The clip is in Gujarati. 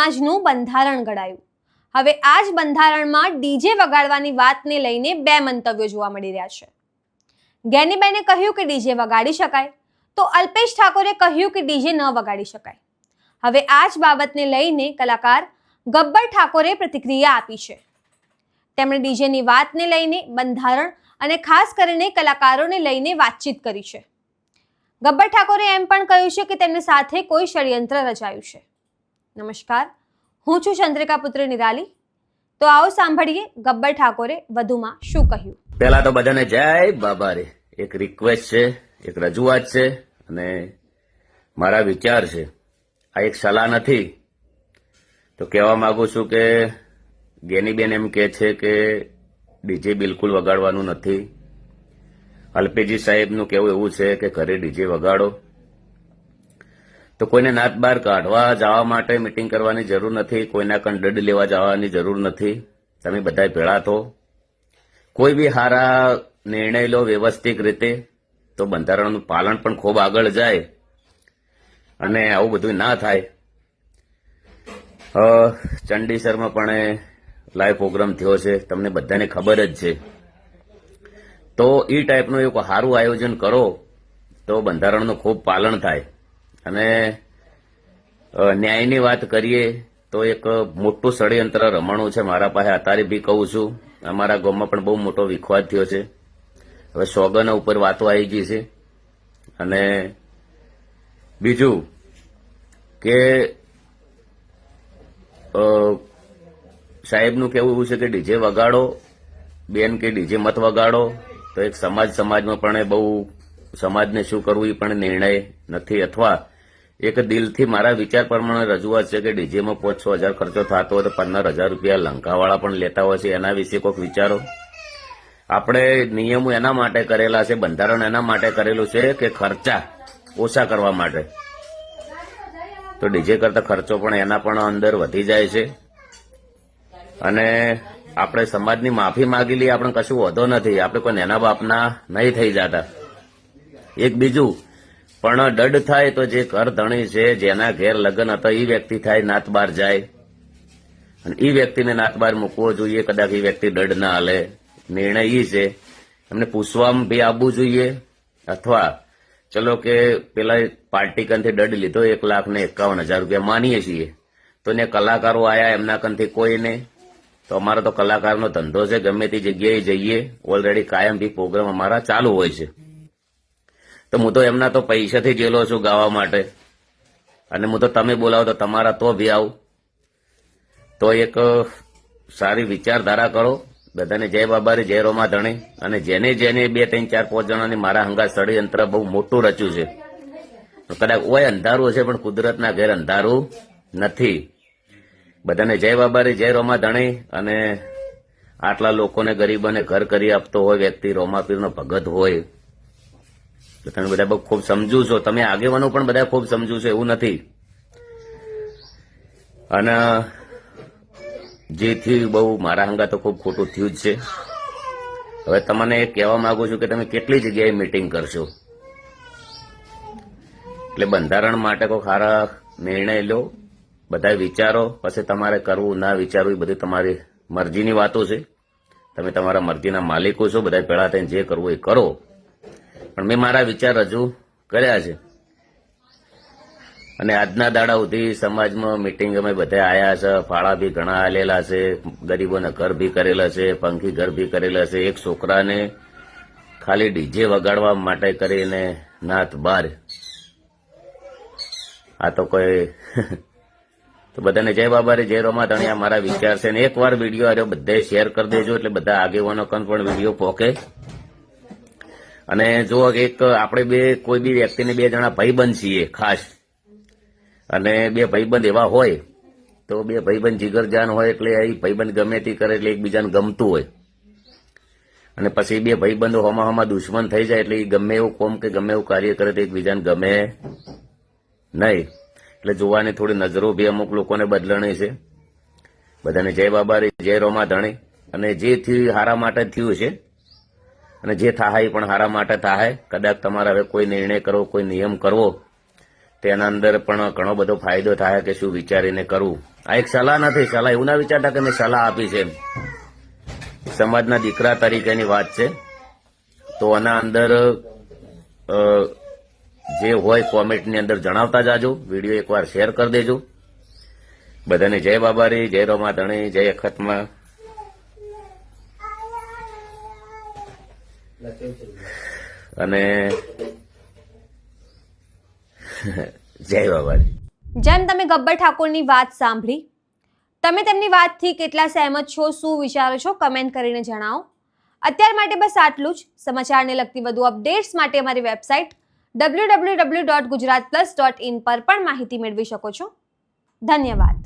સમાજનું બંધારણ ઘડાયું. હવે આ જ બંધારણમાં ડીજે વગાડવાની વાતને લઈને બે મંતવ્યો જોવા મળી રહ્યા છે. ગેનીબેને કહ્યું કે ડીજે વગાડી શકાય, તો અલ્પેશ ઠાકોરે કહ્યું કે ડીજે ન વગાડી શકાય. હવે આ જ બાબતને લઈને કલાકાર ગબ્બર ઠાકોરે પ્રતિક્રિયા આપી છે. તેમણે ડીજેની વાતને લઈને બંધારણ અને ખાસ કરીને કલાકારોને લઈને વાતચીત કરી છે. ગબ્બર ઠાકોરે એમ પણ કહ્યું છે કે તેમની સાથે કોઈ ષડયંત્ર રચાયું છે. નમસ્કાર, હું છું ચંદ્રિકા પુત્ર નિરાલી. તો આવો સાંભળીએ ગબ્બર ઠાકોરે વધુમાં શું કહ્યું. પહેલા તો બધાને જય બાબા રે. એક રિક્વેસ્ટ છે, એક રજૂઆત છે અને મારા વિચાર છે. આ એક સલાહ નથી. તો કહેવા માંગુ છું કે ગેનીબેન એમ કહે છે કે ડીજે બિલકુલ વગાડવાનું નથી. અલ્પેશજી સાહેબનું કહેવું એવું છે કે ઘરે ડીજે વગાડો. તો કોઈને નાત બહાર કાઢવા જવા માટે મિટિંગ કરવાની જરૂર નથી, કોઈના કંડડ લેવા જવાની જરૂર નથી. તમે બધા ભેળા થો, કોઈ બી સારા નિર્ણય લો વ્યવસ્થિત રીતે, તો બંધારણનું પાલન પણ ખૂબ આગળ જાય અને આવું બધું ના થાય. ચંડીસરમાં પણ લાઈવ પ્રોગ્રામ થયો છે, તમને બધાને ખબર જ છે. તો એ ટાઈપનું એક સારું આયોજન કરો તો બંધારણનું ખૂબ પાલન થાય. અને ન્યાયની વાત કરીએ તો એક મોટું ષડયંત્ર રમણું છે મારા પાસે. અત્યારે બી કહું છું, અમારા ગામમાં પણ બહુ મોટો વિખવાદ થયો છે. હવે સોગન ઉપર વાતો આવી ગઈ છે. અને બીજું કે સાહેબનું કહેવું એવું છે કે ડીજે વગાડો બેન, કે ડીજે મત વગાડો. તો એક સમાજમાં પણ બહુ સમાજને શું કરવું એ પણ નિર્ણય નથી. અથવા એક દિલથી મારા વિચાર પ્રમાણે રજૂઆત છે કે ડીજેમાં 5-6 હજાર ખર્ચો થતો હોય તો 15,000 રૂપિયા લંકાવાળા પણ લેતા હોય છે. એના વિશે કોઈક વિચારો. આપણે નિયમો એના માટે કરેલા છે, બંધારણ એના માટે કરેલું છે કે ખર્ચા ઓછા કરવા માટે. તો ડીજે કરતા ખર્ચો પણ એના પણ અંદર વધી જાય છે. અને આપણે સમાજની માફી માગી લઈએ, આપણે કશું વધો નથી. આપણે કોઈ નાના બાપના નહીં થઈ જતા. એક બીજું પણ દંડ થાય તો જે ઘર ધણી છે, જેના ઘેર લગ્ન હતા, એ વ્યક્તિ થાય નાત બાર જાય અને એ વ્યક્તિને નાત બાર મૂકવો જોઈએ. કદાચ એ વ્યક્તિ દંડ ના હાલે. નિર્ણય એ છે, એમને પૂછવામાં બી આવવું જોઈએ. અથવા ચલો કે પેલા પાર્ટી કંથી દંડ લીધો 1,51,000 રૂપિયા માનીએ છીએ, તો ને કલાકારો આયા એમના કંથી કોઈ નહીં. તો અમારો તો કલાકારનો ધંધો છે, ગમે તે જગ્યાએ જઈએ. ઓલરેડી કાયમ બી પ્રોગ્રામ અમારા ચાલુ હોય છે. તો હું તો એમના તો પૈસાથી જેલો છું ગાવા માટે. અને હું તો તમે બોલાવો તો તમારા તો બી આવું. તો એક સારી વિચારધારા કરો. બધાને જય બાબારી, જય રોમા ધણી. અને જેને 2, 3, 4, 5 જણાની મારા હંગાત ષડયંત્ર બહુ મોટું રચ્યું છે. કદાચ ઓય અંધારું હશે પણ કુદરતના ઘેર અંધારું નથી. બધાને જય બાબારી, જય રોમા ધણી. અને આટલા લોકોને ગરીબોને ઘર કરી આપતો હોય વ્યક્તિ, રોમાપીરનો ભગત હોય, તો તમે બધા બહુ ખૂબ સમજુ છો. તમે આગેવાનો પણ બધા ખૂબ સમજુ છો, એવું નથી. અને જેથી બહુ મારા હંગા તો ખૂબ ખોટું થયું જ છે. હવે તમને એ કહેવા માંગુ છું કે તમે કેટલી જગ્યાએ મિટિંગ કરશો. એટલે બંધારણ માટે કોઈ સારા નિર્ણય લો, બધા વિચારો. પછી તમારે કરવું ના વિચારવું એ બધી તમારી મરજીની વાતો છે. તમે તમારા મરજીના માલિકો છો. બધા પેલા થઈને જે કરવું એ કરો. પણ મેં મારા વિચાર રજૂ કર્યા છે. અને આજના દાડા સુધી સમાજમાં મિટિંગ અમે બધા આવ્યા છે. ફાળા બી ઘણા આલેલા છે. ગરીબોને ઘર બી કરેલા છે, પંખી ઘર બી કરેલા છે. એક છોકરાને ખાલી ડીજે વગાડવા માટે કરીને નાથ બાર. આ તો કોઈ તો બધાને જય બાબારી, જય રોમા ધણી. આ મારા વિચાર છે. ને એકવાર વિડીયો આવ્યો બધાએ શેર કરી દેજો, એટલે બધા આગેવાનો કન પણ વિડીયો પોકે. અને જો એક આપણે કોઈ બી વ્યક્તિને 2 જણા ભાઈબંધ છીએ ખાસ, અને 2 ભાઈબંધ એવા હોય તો 2 ભાઈબંધ જીગરજાન હોય, એટલે એ ભાઈબંધ ગમે તે કરે એટલે એકબીજાને ગમતું હોય. અને પછી 2 ભાઈબંધો હોમાં દુશ્મન થઈ જાય એટલે એ ગમે એવું કોમ કે ગમે એવું કાર્ય કરે તો એકબીજાને ગમે નહીં. એટલે જોવાની થોડી નજરો બી અમુક લોકોને બદલણી છે. બધાને જય બાબારી, જય રોમા ધણી. અને જે થયું હારા માટે થયું છે, અને જે થાય એ પણ હારા માટે થાય. કદાચ તમારે હવે કોઈ નિર્ણય કરવો, કોઈ નિયમ કરવો, તેના અંદર પણ ઘણો બધો ફાયદો થાય કે શું વિચારીને કરવું. આ એક સલાહ નથી. સલાહ એવું ના વિચારતા કે મેં સલાહ આપી છે. સમાજના દીકરા તરીકેની વાત છે. તો આના અંદર જે હોય કોમેન્ટની અંદર જણાવતા જાજો. વિડીયો એકવાર શેર કરી દેજો. બધાને જય બાબારી, જય રમાધણી, જય અખતમાં અને જય બાબારી. જેમ તમે ગબ્બર ઠાકોરની વાત સાંભળી, તમે તેમની વાતથી કેટલા સહેમત છો, શું વિચારો છો, કમેન્ટ કરીને જણાવો. અત્યાર માટે બસ આટલું જ. સમાચારને લગતી વધુ અપડેટ્સ માટે અમારી વેબસાઇટ www.gujaratplus.in પર પણ માહિતી મેળવી શકો છો. ધન્યવાદ.